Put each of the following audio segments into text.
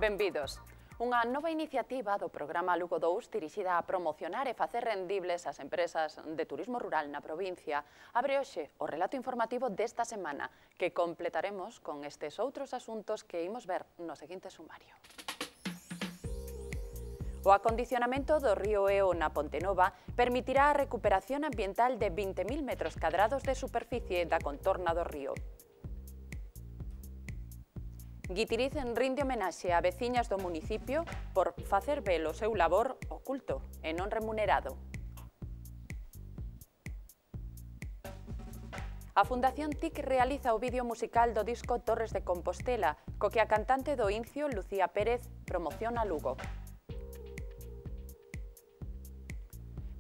Benvidos. Unha nova iniciativa do programa Lugo 2 dirixida a promocionar e facer rendibles as empresas de turismo rural na provincia abre hoxe o relato informativo desta semana que completaremos con estes outros asuntos que imos ver no seguinte sumario. O acondicionamento do río Eo na Pontenova permitirá a recuperación ambiental de 20.000 metros cadrados de superficie da contorna do río. Guitiriz rinde homenaxe a veciñas do municipio por facer ver o seu labor oculto e non remunerado. A Fundación TIC realiza o vídeo musical do disco Torres de Compostela, co que a cantante do Incio, Lucía Pérez, promociona Lugo.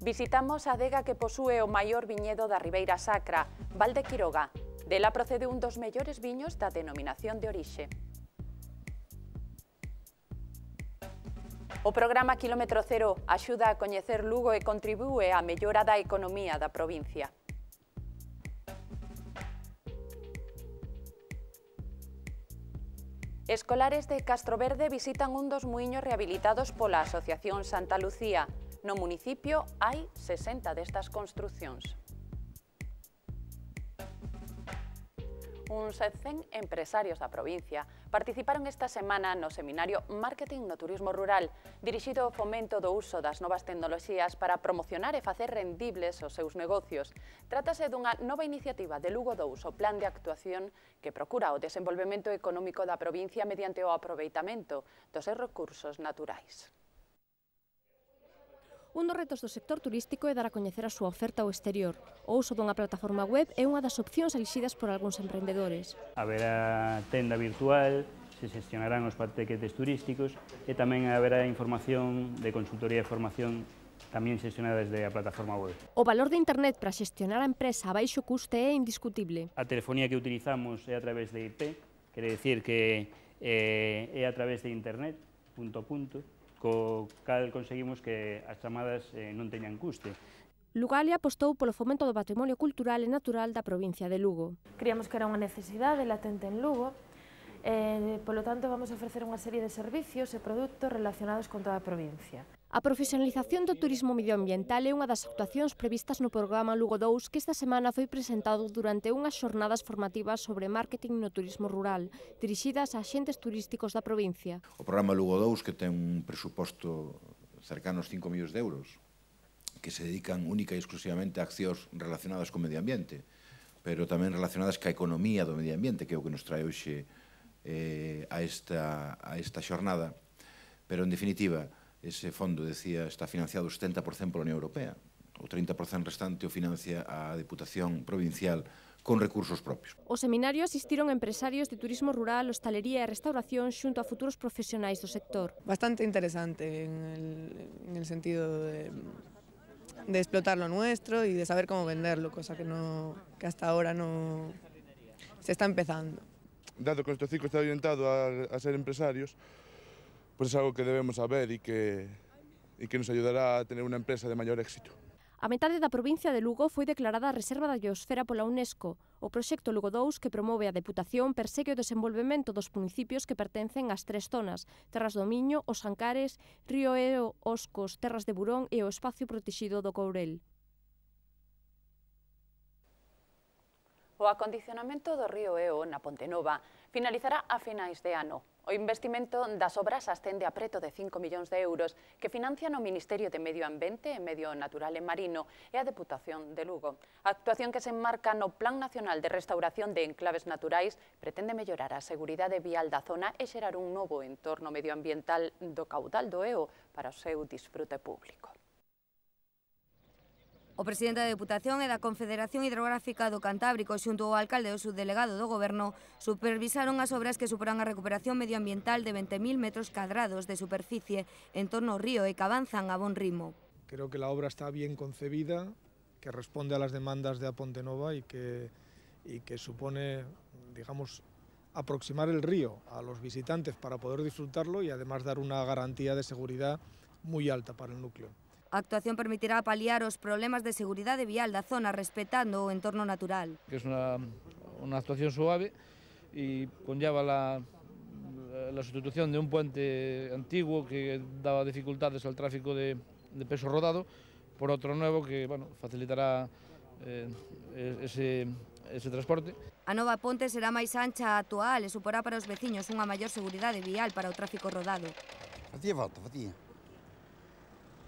Visitamos a adega que posúe o maior viñedo da Ribeira Sacra, Val de Quiroga. Dela procede un dos mellores viños da denominación de orixe. O programa Kilómetro Cero axuda a coñecer Lugo e contribúe á mellora da economía da provincia. Escolares de Castroverde visitan un dos muiños rehabilitados pola Asociación Santa Lucía. No municipio hai 60 destas construcións. Uns 100 empresarios da provincia participaron esta semana no seminario Marketing no Turismo Rural, dirixido ao fomento do uso das novas tecnoloxías para promocionar e facer rendibles os seus negocios. Trátase dunha nova iniciativa de Lugo 2, o Plan de Actuación que procura o desenvolvemento económico da provincia mediante o aproveitamento dos seus recursos naturais. Un dos retos do sector turístico é dar a coñecer a súa oferta ao exterior. O uso dunha plataforma web é unha das opcións elixidas por algúns emprendedores. Haberá tenda virtual, se xestionarán os paquetes turísticos e tamén haberá información de consultoría e formación tamén xestionada desde a plataforma web. O valor de internet para xestionar a empresa a baixo custe é indiscutible. A telefonía que utilizamos é a través de IP, quere decir que é a través de internet, punto a punto, co cal conseguimos que as chamadas non teñan custe. Lugalia apostou polo fomento do patrimonio cultural e natural da provincia de Lugo. Creíamos que era unha necesidade latente en Lugo, polo tanto vamos a ofrecer unha serie de servicios e produtos relacionados con toda a provincia. A profesionalización do turismo medioambiental é unha das actuacións previstas no programa Lugo 2 que esta semana foi presentado durante unhas xornadas formativas sobre marketing no turismo rural, dirixidas a axentes turísticos da provincia. O programa Lugo 2, que ten un presuposto cercano aos 5 millóns de euros, que se dedican única e exclusivamente a accións relacionadas co medio ambiente, pero tamén relacionadas ca economía do medio ambiente, que é o que nos trae hoxe a esta xornada. Pero, en definitiva, ese fondo, decía, está financiado 70% pola Unión Europea. O 30% restante o financia a Deputación Provincial con recursos propios. O seminario asistiron empresarios de turismo rural, hostalería e restauración xunto a futuros profesionais do sector. Bastante interesante en el sentido de explotar lo nuestro y de saber cómo venderlo, cosa que hasta ahora no se está empezando. Dado que nuestro ciclo está orientado a ser empresarios, pues es algo que debemos saber y que nos ayudará a tener una empresa de mayor éxito. A metade da provincia de Lugo foi declarada a Reserva da Biosfera pola UNESCO. O proxecto Lugo 2, que promove a Deputación, persegue o desenvolvemento dos municipios que pertencen ás tres zonas: Terras do Miño, Os Ancares, Río Eo, Oscos, Terras de Burón e o espacio protegido do Courel. O acondicionamento do río Eo na Pontenova finalizará a finais de ano. O investimento das obras ascende a preto de 5 millóns de euros que financian o Ministerio de Medio Ambiente e Medio Natural e Marino e a Deputación de Lugo. A actuación que se enmarca no Plan Nacional de Restauración de Enclaves Naturais pretende mellorar a seguridade vial da zona e xerar un novo entorno medioambiental do caudal do Eo para o seu disfrute público. O presidente da Deputación e da Confederación Hidrográfica do Cantábrico xunto ao alcalde e o subdelegado do Goberno supervisaron as obras que suporan a recuperación medioambiental de 20.000 metros cadrados de superficie en torno ao río e que avanzan a bon ritmo. Creo que la obra está bien concebida, que responde a las demandas de A Pontenova y que supone, digamos, aproximar el río a los visitantes para poder disfrutarlo y además dar una garantía de seguridad muy alta para el núcleo. A actuación permitirá paliar os problemas de seguridade vial da zona respetando o entorno natural. Es una actuación suave y conlleva la sustitución de un puente antiguo que daba dificultades al tráfico de peso rodado por otro nuevo que facilitará ese transporte. A nova ponte será máis ancha a actual e suporá para os veciños unha maior seguridade vial para o tráfico rodado. Facía falta,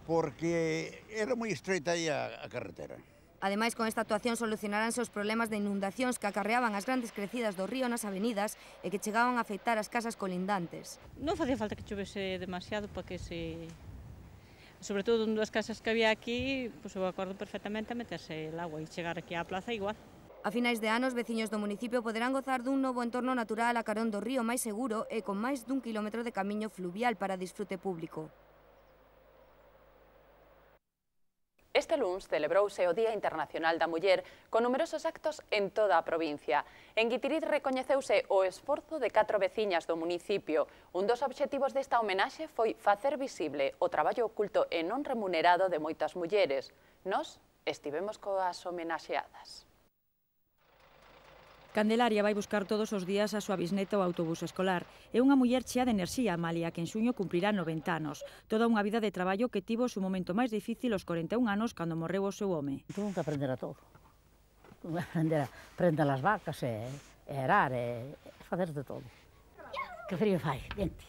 porque era moi estreita aí a carretera. Ademais, con esta actuación solucionaránse os problemas de inundacións que acarreaban as grandes crecidas do río nas avenidas e que chegaban a afectar as casas colindantes. Non facía falta que chovese demasiado para que se... Sobre todo en dúas casas que había aquí, pois eu acordo perfectamente a meterse el agua e chegar aquí á plaza igual. A finais de ano, os veciños do municipio poderán gozar dun novo entorno natural a carón do río máis seguro e con máis dun quilómetro de camiño fluvial para disfrute público. Este luns celebrouse o Día Internacional da Muller con numerosos actos en toda a provincia. En Guitiriz recoñeceuse o esforzo de 4 veciñas do municipio. Un dos obxectivos desta homenaxe foi facer visible o traballo oculto e non remunerado de moitas mulleres. Nós estivemos coas homenaxeadas. Candelaria vai buscar todos os días a súa bisneta ao autobús escolar. É unha muller chea de enerxía, malia que en xuño cumprirá 90 anos. Toda unha vida de traballo que tivo o seu momento máis difícil aos 41 anos, cando morreu o seu home. Tuve que aprender a todo. Tuve que aprender as vacas, arar, facer de todo. Que frío fai, gente.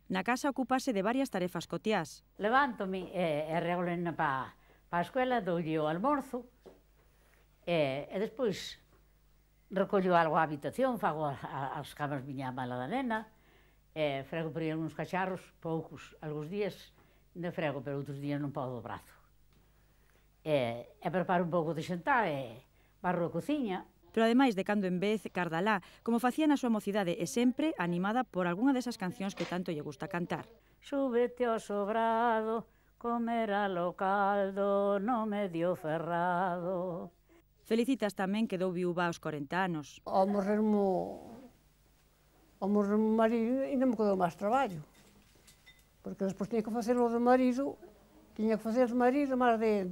Na casa ocúpase de varias tarefas cotiás. Levántome e rego a nena para a escuela, doulle o almorzo, e despois recollo algo á habitación, fago as camas miña mala da nena, frego por aí uns cacharros, poucos, algúns días ainda frego, pero outros días non podo o brazo. E preparo un pouco de xantar, barro a cociña. Pero ademais de cando en vez, cardalá, como facía na súa mocidade e sempre animada por algunha desas cancións que tanto lle gusta cantar. Súbete ao sobrado, comerá lo caldo, no medio ferrado. Felicitas tamén quedou viúva aos 40 anos. Ao morrer-me o marido, ainda me quedou máis traballo. Porque despois tiña que facer o do marido, tiña que facer do marido, máis de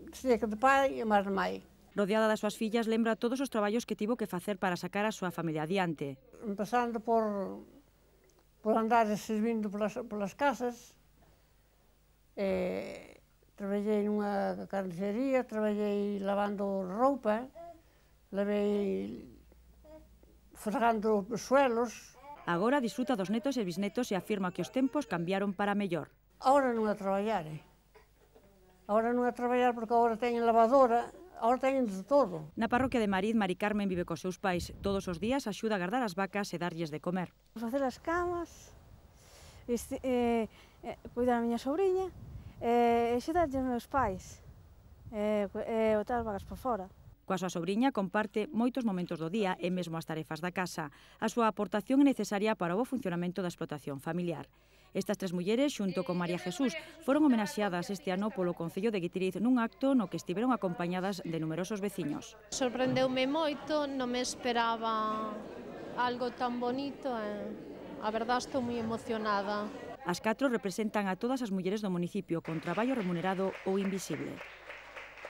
seca de pai e máis de mai. Rodeada das súas fillas, lembra todos os traballos que tivo que facer para sacar a súa familia adiante. Empezando por andar servindo polas casas, traballei nunha carnicería, traballei lavando roupa, levei fregando os suelos. Agora disfruta dos netos e bisnetos e afirma que os tempos cambiaron para mellor. Agora non a traballar, Agora non a traballar porque agora teñen lavadora, agora teñen de todo. Na parroquia de Mariz, Mari Carmen vive cos seus pais. Todos os días axuda a guardar as vacas e darlles de comer. Facer as camas, cuidar a miña sobrinha, e xedarlle os meus pais, e botar as vacas por fora. Coa súa sobrinha comparte moitos momentos do día e mesmo as tarefas da casa. A súa aportación é necesaria para o bo funcionamento da explotación familiar. Estas 3 mulleres, xunto con María Jesús, foron homenaxeadas este ano polo Concello de Guitiriz nun acto no que estiveron acompañadas de numerosos veciños. Sorprendeume moito, non me esperaba algo tan bonito e a verdade estou moi emocionada. As 4 representan a todas as mulleres do municipio con traballo remunerado ou invisible.